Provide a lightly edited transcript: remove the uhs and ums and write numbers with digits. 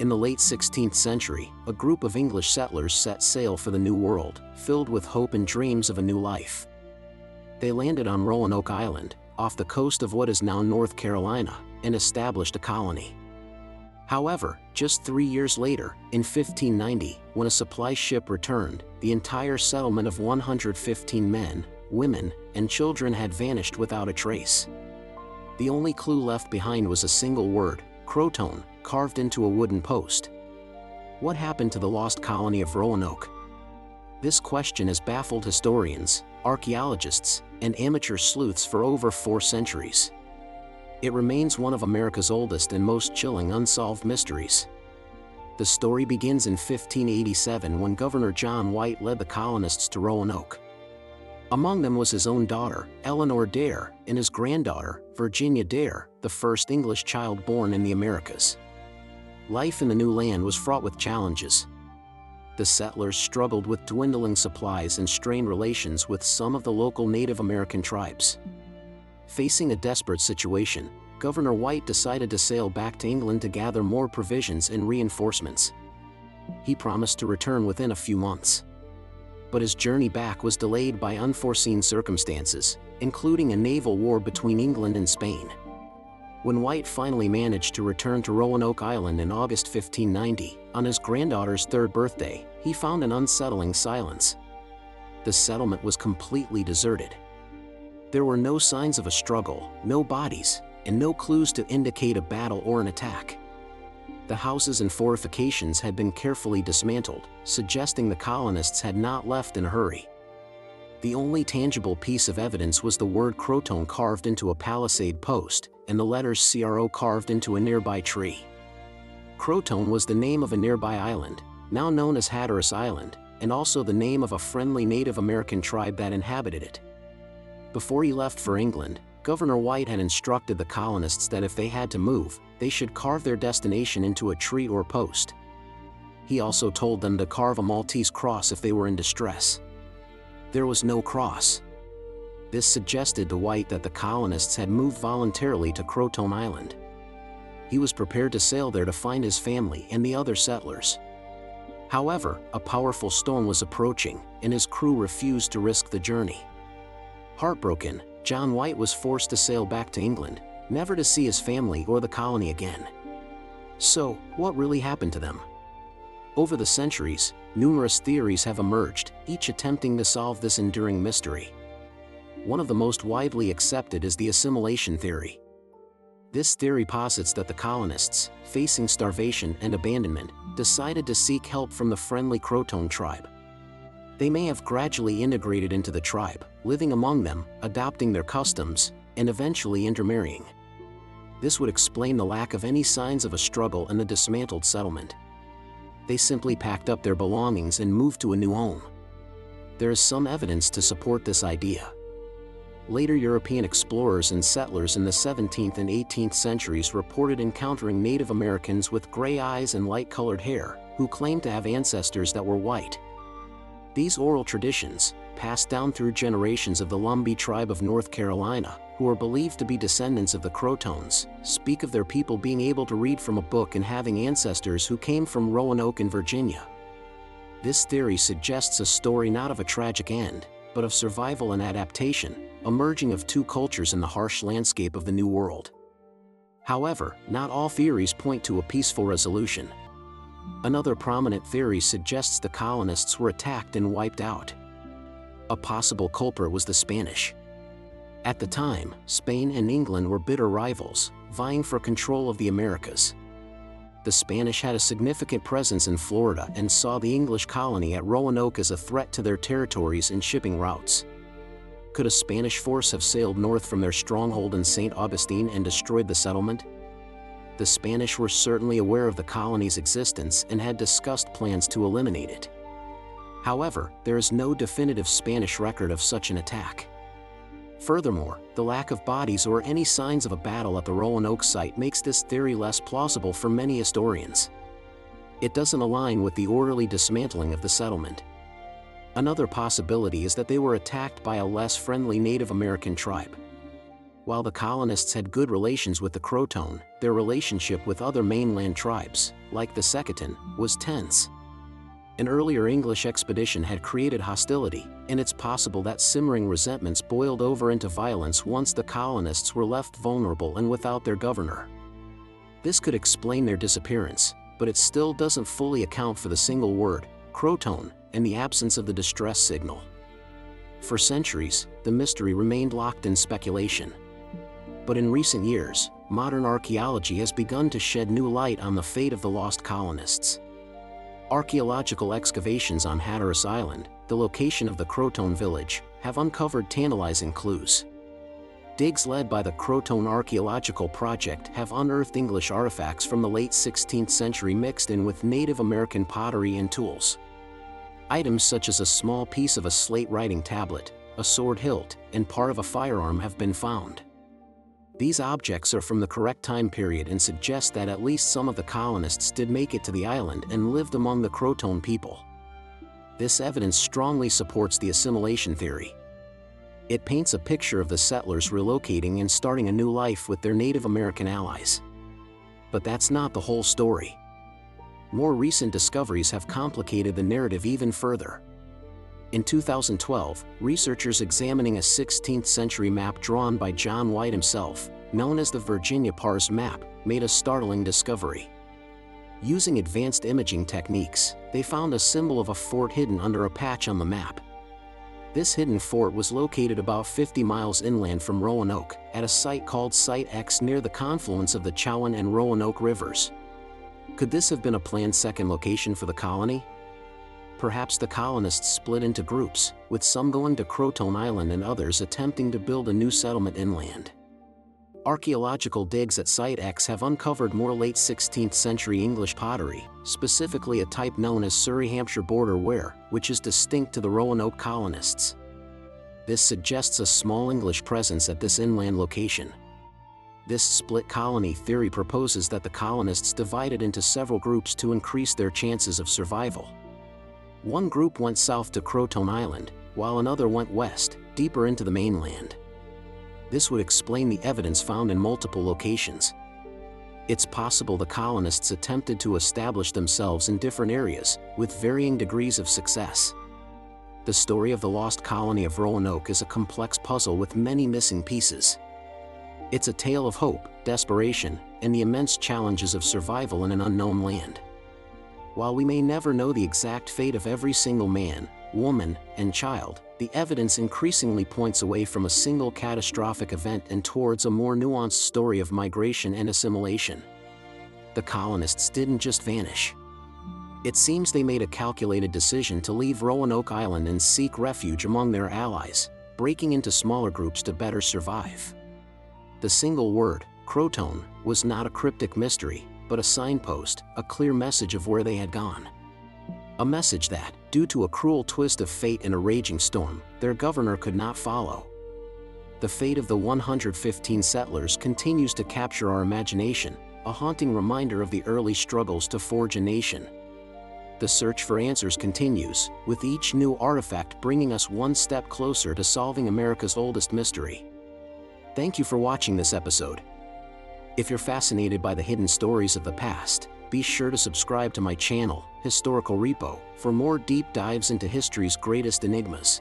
In the late 16th century, a group of English settlers set sail for the New World, filled with hope and dreams of a new life. They landed on Roanoke Island, off the coast of what is now North Carolina, and established a colony. However, just 3 years later, in 1590, when a supply ship returned, the entire settlement of 115 men, women, and children had vanished without a trace. The only clue left behind was a single word, Croatoan, carved into a wooden post. What happened to the lost colony of Roanoke? This question has baffled historians, archaeologists, and amateur sleuths for over 4 centuries. It remains one of America's oldest and most chilling unsolved mysteries. The story begins in 1587 when Governor John White led the colonists to Roanoke. Among them was his own daughter, Eleanor Dare, and his granddaughter, Virginia Dare, the first English child born in the Americas. Life in the new land was fraught with challenges. The settlers struggled with dwindling supplies and strained relations with some of the local Native American tribes. Facing a desperate situation, Governor White decided to sail back to England to gather more provisions and reinforcements. He promised to return within a few months. But his journey back was delayed by unforeseen circumstances, including a naval war between England and Spain. When White finally managed to return to Roanoke Island in August 1590, on his granddaughter's 3rd birthday, he found an unsettling silence. The settlement was completely deserted. There were no signs of a struggle, no bodies, and no clues to indicate a battle or an attack. The houses and fortifications had been carefully dismantled, suggesting the colonists had not left in a hurry. The only tangible piece of evidence was the word Croatoan carved into a palisade post, and the letters CRO carved into a nearby tree. Croatoan was the name of a nearby island, now known as Hatteras Island, and also the name of a friendly Native American tribe that inhabited it. Before he left for England, Governor White had instructed the colonists that if they had to move, they should carve their destination into a tree or post. He also told them to carve a Maltese cross if they were in distress. There was no cross. This suggested to White that the colonists had moved voluntarily to Croatoan Island. He was prepared to sail there to find his family and the other settlers. However, a powerful storm was approaching, and his crew refused to risk the journey. Heartbroken, John White was forced to sail back to England, never to see his family or the colony again. So, what really happened to them? Over the centuries, numerous theories have emerged, each attempting to solve this enduring mystery. One of the most widely accepted is the assimilation theory. This theory posits that the colonists, facing starvation and abandonment, decided to seek help from the friendly Croatoan tribe. They may have gradually integrated into the tribe, living among them, adopting their customs, and eventually intermarrying. This would explain the lack of any signs of a struggle in the dismantled settlement. They simply packed up their belongings and moved to a new home. There is some evidence to support this idea. Later European explorers and settlers in the 17th and 18th centuries reported encountering Native Americans with gray eyes and light-colored hair, who claimed to have ancestors that were white. These oral traditions, passed down through generations of the Lumbee tribe of North Carolina, who are believed to be descendants of the Croatoans, speak of their people being able to read from a book and having ancestors who came from Roanoke in Virginia. This theory suggests a story not of a tragic end, but of survival and adaptation, emerging of two cultures in the harsh landscape of the New World. However, not all theories point to a peaceful resolution. Another prominent theory suggests the colonists were attacked and wiped out. A possible culprit was the Spanish. At the time, Spain and England were bitter rivals, vying for control of the Americas. The Spanish had a significant presence in Florida and saw the English colony at Roanoke as a threat to their territories and shipping routes. Could a Spanish force have sailed north from their stronghold in St. Augustine and destroyed the settlement? The Spanish were certainly aware of the colony's existence and had discussed plans to eliminate it. However, there is no definitive Spanish record of such an attack. Furthermore, the lack of bodies or any signs of a battle at the Roanoke site makes this theory less plausible for many historians. It doesn't align with the orderly dismantling of the settlement. Another possibility is that they were attacked by a less friendly Native American tribe. While the colonists had good relations with the Croatoan, their relationship with other mainland tribes, like the Secotans, was tense. An earlier English expedition had created hostility, and it's possible that simmering resentments boiled over into violence once the colonists were left vulnerable and without their governor. This could explain their disappearance, but it still doesn't fully account for the single word, Croatoan, and the absence of the distress signal. For centuries, the mystery remained locked in speculation. But in recent years, modern archaeology has begun to shed new light on the fate of the lost colonists. Archaeological excavations on Hatteras Island, the location of the Croatoan village, have uncovered tantalizing clues. Digs led by the Croatoan Archaeological Project have unearthed English artifacts from the late 16th century mixed in with Native American pottery and tools. Items such as a small piece of a slate writing tablet, a sword hilt, and part of a firearm have been found. These objects are from the correct time period and suggest that at least some of the colonists did make it to the island and lived among the Croatoan people. This evidence strongly supports the assimilation theory. It paints a picture of the settlers relocating and starting a new life with their Native American allies. But that's not the whole story. More recent discoveries have complicated the narrative even further. In 2012, researchers examining a 16th century map drawn by John White himself, known as the Virginia Pars map, made a startling discovery. Using advanced imaging techniques, they found a symbol of a fort hidden under a patch on the map. This hidden fort was located about 50 miles inland from Roanoke, at a site called Site X near the confluence of the Chowan and Roanoke rivers. Could this have been a planned second location for the colony? Perhaps the colonists split into groups, with some going to Croatoan Island and others attempting to build a new settlement inland. Archaeological digs at Site X have uncovered more late 16th century English pottery, specifically a type known as Surrey Hampshire border ware, which is distinct to the Roanoke colonists. This suggests a small English presence at this inland location. This split colony theory proposes that the colonists divided into several groups to increase their chances of survival. One group went south to Croatoan Island, while another went west, deeper into the mainland. This would explain the evidence found in multiple locations. It's possible the colonists attempted to establish themselves in different areas, with varying degrees of success. The story of the lost colony of Roanoke is a complex puzzle with many missing pieces. It's a tale of hope, desperation, and the immense challenges of survival in an unknown land. While we may never know the exact fate of every single man, woman, and child, the evidence increasingly points away from a single catastrophic event and towards a more nuanced story of migration and assimilation. The colonists didn't just vanish. It seems they made a calculated decision to leave Roanoke Island and seek refuge among their allies, breaking into smaller groups to better survive. The single word, Croatoan, was not a cryptic mystery, but a signpost, a clear message of where they had gone. A message that, due to a cruel twist of fate and a raging storm, their governor could not follow. The fate of the 115 settlers continues to capture our imagination, a haunting reminder of the early struggles to forge a nation. The search for answers continues, with each new artifact bringing us one step closer to solving America's oldest mystery. Thank you for watching this episode. If you're fascinated by the hidden stories of the past, be sure to subscribe to my channel, Historical Repo, for more deep dives into history's greatest enigmas.